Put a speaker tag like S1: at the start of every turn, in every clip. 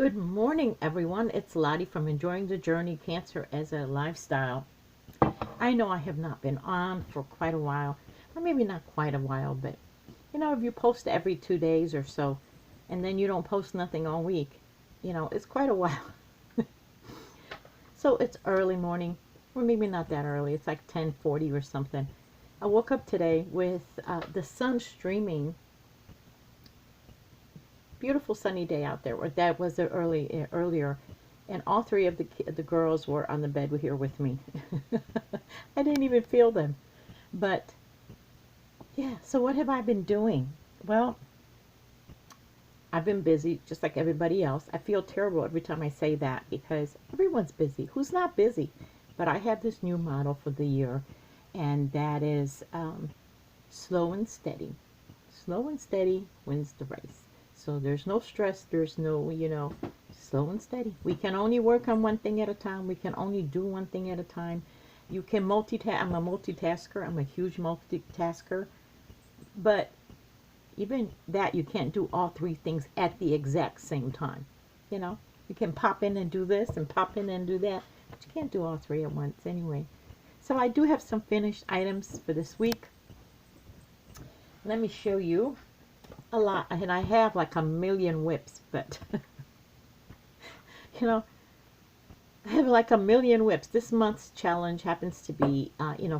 S1: Good morning, everyone. It's Lottie from Enjoying the Journey, Cancer as a Lifestyle. I know I have not been on for quite a while, or maybe not quite a while, but if you post every 2 days or so, and then you don't post nothing all week, it's quite a while. So it's early morning, or maybe not that early. It's like 10:40 or something. I woke up today with the sun streaming. Beautiful sunny day out there. Or that was earlier, and all three of the girls were on the bed here with me. I didn't even feel them. But yeah, so what have I been doing? Well, I've been busy just like everybody else. I feel terrible every time I say that because everyone's busy. Who's not busy? But I have this new motto for the year, and that is slow and steady. Slow and steady wins the race. So there's no stress, there's no, slow and steady. We can only work on one thing at a time. We can only do one thing at a time. You can multitask. I'm a multitasker. I'm a huge multitasker. But even that, you can't do all three things at the exact same time. You can pop in and do this and pop in and do that, but you can't do all three at once anyway. So I do have some finished items for this week. Let me show you a lot, and I have like a million whips, but I have like a million whips. This month's challenge happens to be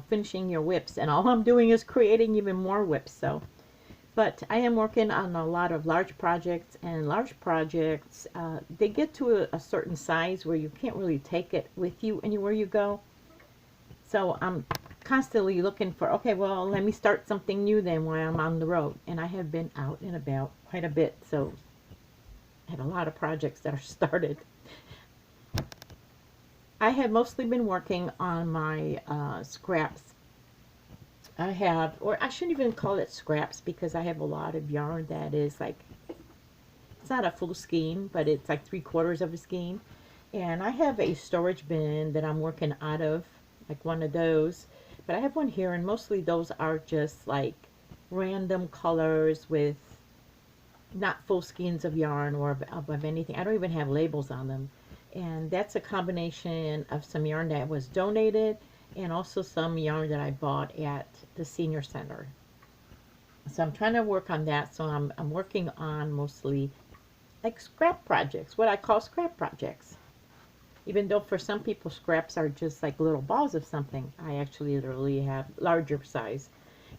S1: finishing your whips, and all I'm doing is creating even more whips. So but I am working on a lot of large projects, and large projects they get to a certain size where you can't really take it with you anywhere you go. So I'm constantly looking for, okay, well, let me start something new then while I'm on the road. And I have been out and about quite a bit, so I have a lot of projects that are started. I have mostly been working on my scraps. I have, or I shouldn't even call it scraps because I have a lot of yarn that is like, it's not a full skein, but it's like 3/4 of a skein. And I have a storage bin that I'm working out of, like one of those. But I have one here, and mostly those are just like random colors with not full skeins of yarn or of anything. I don't even have labels on them. And that's a combination of some yarn that was donated and also some yarn that I bought at the senior center. So I'm trying to work on that. So I'm working on mostly like scrap projects, what I call scrap projects. Even though for some people scraps are just like little balls of something, I actually literally have larger size.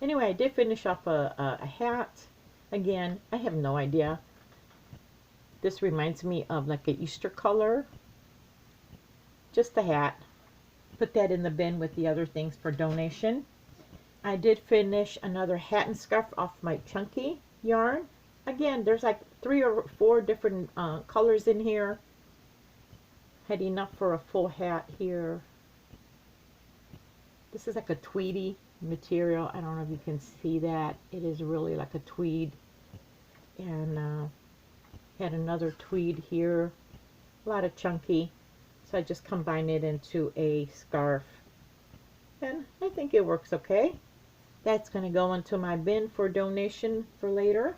S1: Anyway, I did finish up a hat. Again, I have no idea. This reminds me of like an Easter color. Just a hat. Put that in the bin with the other things for donation. I did finish another hat and scarf off my chunky yarn. Again, there's like 3 or 4 different colors in here. Had enough for a full hat here. This is like a tweedy material. I don't know if you can see that. It is really like a tweed. And had another tweed here. A lot of chunky. So I just combined it into a scarf. And I think it works okay. That's going to go into my bin for donation for later.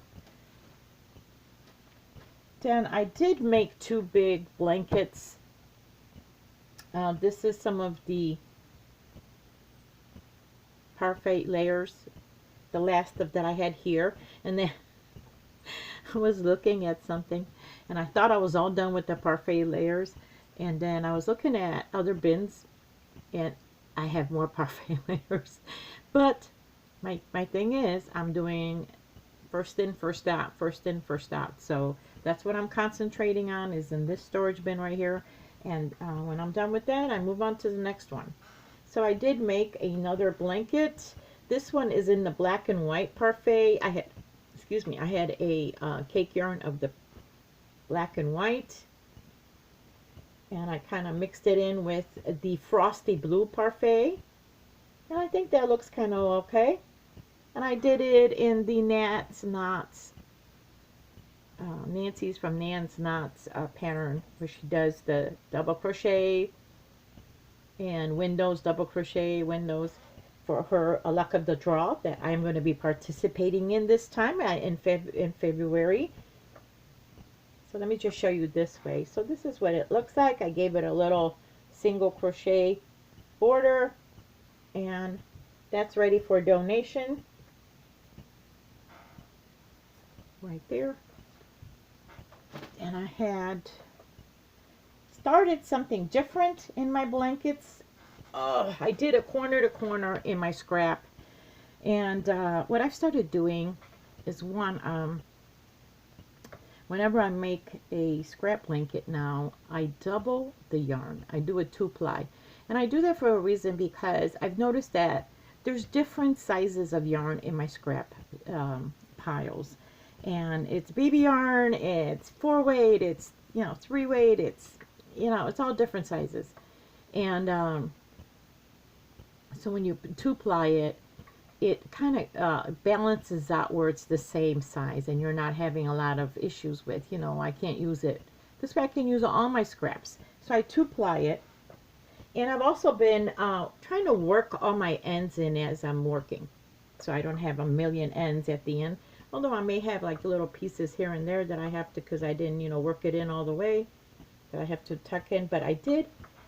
S1: Then I did make 2 big blankets. This is some of the parfait layers, the last of that I had here. And then I was looking at something, and I thought I was all done with the parfait layers. And then I was looking at other bins, and I have more parfait layers. But my thing is, I'm doing first in, first out, first in, first out. So that's what I'm concentrating on, is in this storage bin right here. And when I'm done with that, I move on to the next one. So I did make another blanket. This one is in the black and white parfait. I had a cake yarn of the black and white. And I kind of mixed it in with the frosty blue parfait. And I think that looks kind of okay. And I did it in the Nancy's from Nan's Knots pattern, where she does the double crochet and windows, double crochet windows for her luck of the draw that I'm going to be participating in this time in February. So let me just show you this way. So this is what it looks like. I gave it a little single crochet border, and that's ready for donation right there. And I had started something different in my blankets. I did a corner to corner in my scrap, and what I've started doing is whenever I make a scrap blanket now, I double the yarn. I do a 2-ply, and I do that for a reason, because I've noticed that there's different sizes of yarn in my scrap piles, and it's baby yarn, it's 4-weight, it's 3-weight, it's it's all different sizes, and so when you 2-ply it, it kind of balances out where it's the same size, and you're not having a lot of issues with, I can't use it. This way I can use all my scraps. So I 2-ply it, and I've also been trying to work all my ends in as I'm working, so I don't have a million ends at the end. Although I may have like little pieces here and there that I have to, because I didn't, work it in all the way, that I have to tuck in. But I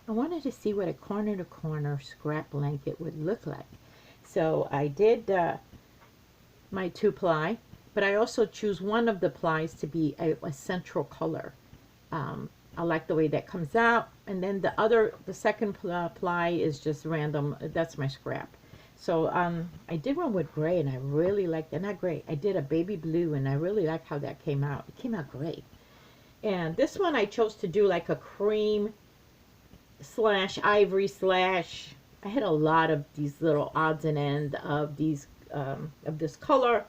S1: wanted to see what a corner to corner scrap blanket would look like. So I did my 2-ply, but I also choose one of the plies to be a central color. I like the way that comes out, and then the second ply is just random. That's my scrap. So I did one with gray, and I really liked it. Not gray, I did a baby blue, and I really like how that came out. It came out great. And this one I chose to do like a cream slash ivory slash. I had a lot of these little odds and ends of these of this color,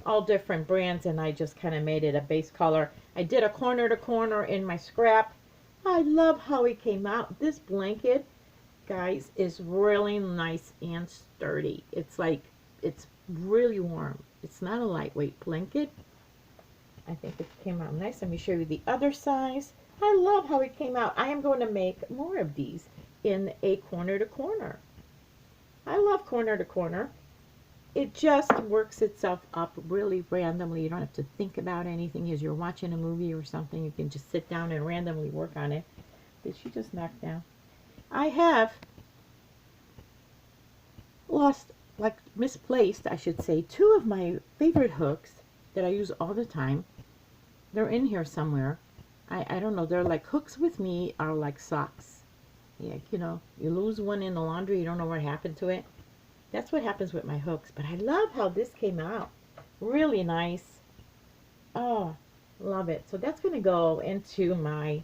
S1: all different brands, and I just kind of made it a base color. I did a corner to corner in my scrap. I love how it came out. This blanket, guys, is really nice and sturdy. It's really warm. It's not a lightweight blanket. I think it came out nice. Let me show you the other size. I love how it came out. I am going to make more of these in a corner to corner. I love corner to corner. It just works itself up really randomly. You don't have to think about anything as you're watching a movie or something. You can just sit down and randomly work on it. Did she just knock down? I have misplaced, I should say, 2 of my favorite hooks that I use all the time. They're in here somewhere. I don't know. They're like hooks with me are like socks. Yeah, you lose one in the laundry, you don't know what happened to it. That's what happens with my hooks. But I love how this came out. Really nice. Oh, love it. So that's going to go into my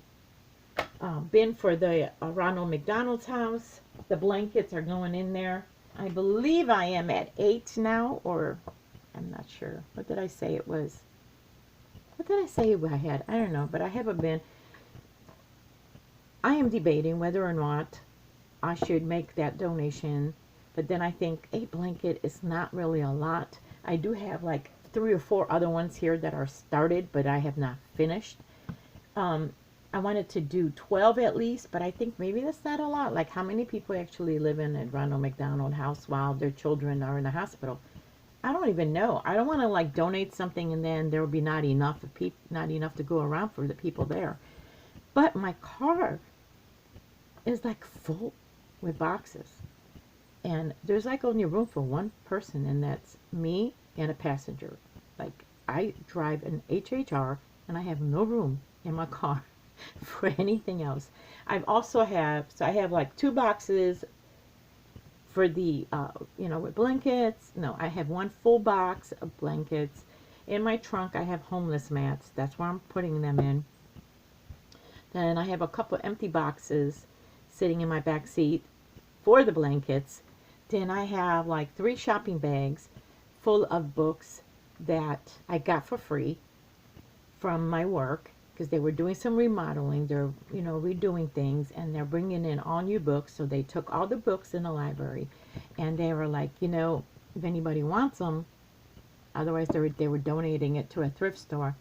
S1: bin for the Ronald McDonald's house. The blankets are going in there. I believe I am at 8 now, or I'm not sure. What did I say it was? What did I say I had? I don't know, but I have a bin. I am debating whether or not I should make that donation, but then I think a blanket is not really a lot. I do have like 3 or 4 other ones here that are started, but I have not finished. I wanted to do 12 at least, but I think maybe that's not a lot. Like, how many people actually live in a Ronald McDonald house while their children are in the hospital? I don't even know. I don't want to like donate something and then there will be not enough to go around for the people there. But my car is like full with boxes, and there's like only room for one person, and that's me and a passenger. Like, I drive an HHR, and I have no room in my car for anything else. I have like 2 boxes for the with blankets. No, I have 1 full box of blankets. In my trunk I have homeless mats. That's where I'm putting them in. Then I have a couple empty boxes sitting in my back seat for the blankets. Then I have like 3 shopping bags full of books that I got for free from my work, because they were doing some remodeling. They're redoing things, and they're bringing in all new books. So they took all the books in the library, and they were like, if anybody wants them, otherwise they were donating it to a thrift store.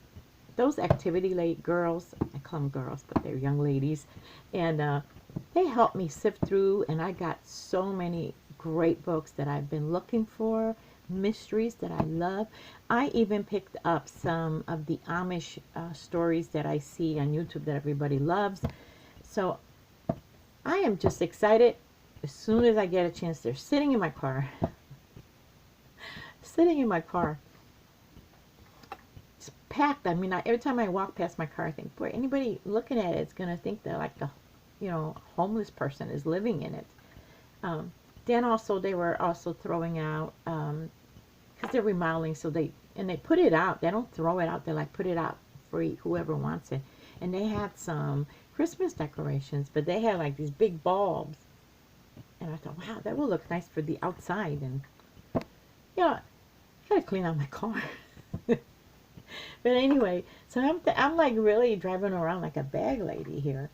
S1: Those activity girls, I call them girls, but they're young ladies, and they helped me sift through, and I got so many great books that I've been looking for. mysteries that I love. I even picked up some of the Amish stories that I see on YouTube that everybody loves. So I am just excited. As soon as I get a chance, they're sitting in my car. Sitting in my car. It's packed. I mean, every time I walk past my car, I think, boy, anybody looking at it is going to think that like the, homeless person is living in it. Then also they were also throwing out, because they're remodeling, so they put it out. They don't throw it out. They like put it out free, whoever wants it. And they had some Christmas decorations, but they had like these big bulbs. And I thought, wow, that will look nice for the outside. And I gotta clean out my car. But anyway, so I'm like really driving around like a bag lady here.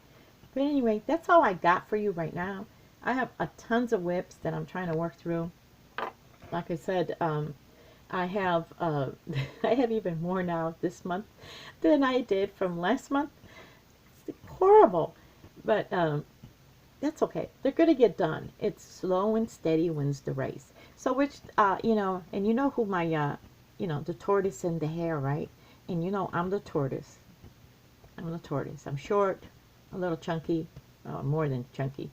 S1: But anyway, that's all I got for you right now. I have tons of whips that I'm trying to work through. Like I said, I have I have even more now this month than I did from last month. It's horrible, but that's okay. They're gonna get done. It's slow and steady wins the race. So which and you know who my the tortoise and the hare, right? And I'm the tortoise. I'm the tortoise. I'm short, a little chunky, more than chunky,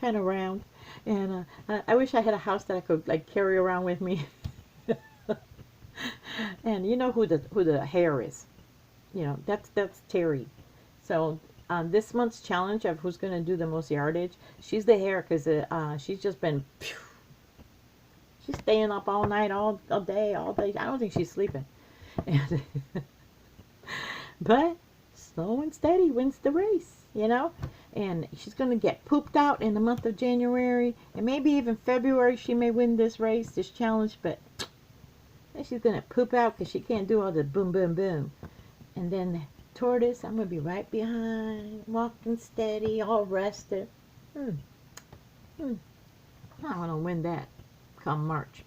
S1: kind of round. And I wish I had a house that I could like carry around with me. And you know who the hare is? That's Terry. So this month's challenge of who's going to do the most yardage, she's the hare because she's just been. She's staying up all night, all day, all day. I don't think she's sleeping. And but slow and steady wins the race, And she's going to get pooped out in the month of January. And maybe even February she may win this race, this challenge. But she's going to poop out because she can't do all the boom, boom, boom. And then the tortoise, I'm going to be right behind, walking steady, all rested. I want to win that come March.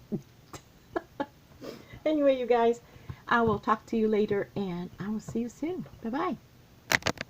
S1: Anyway, you guys, I will talk to you later, and I will see you soon. Bye-bye.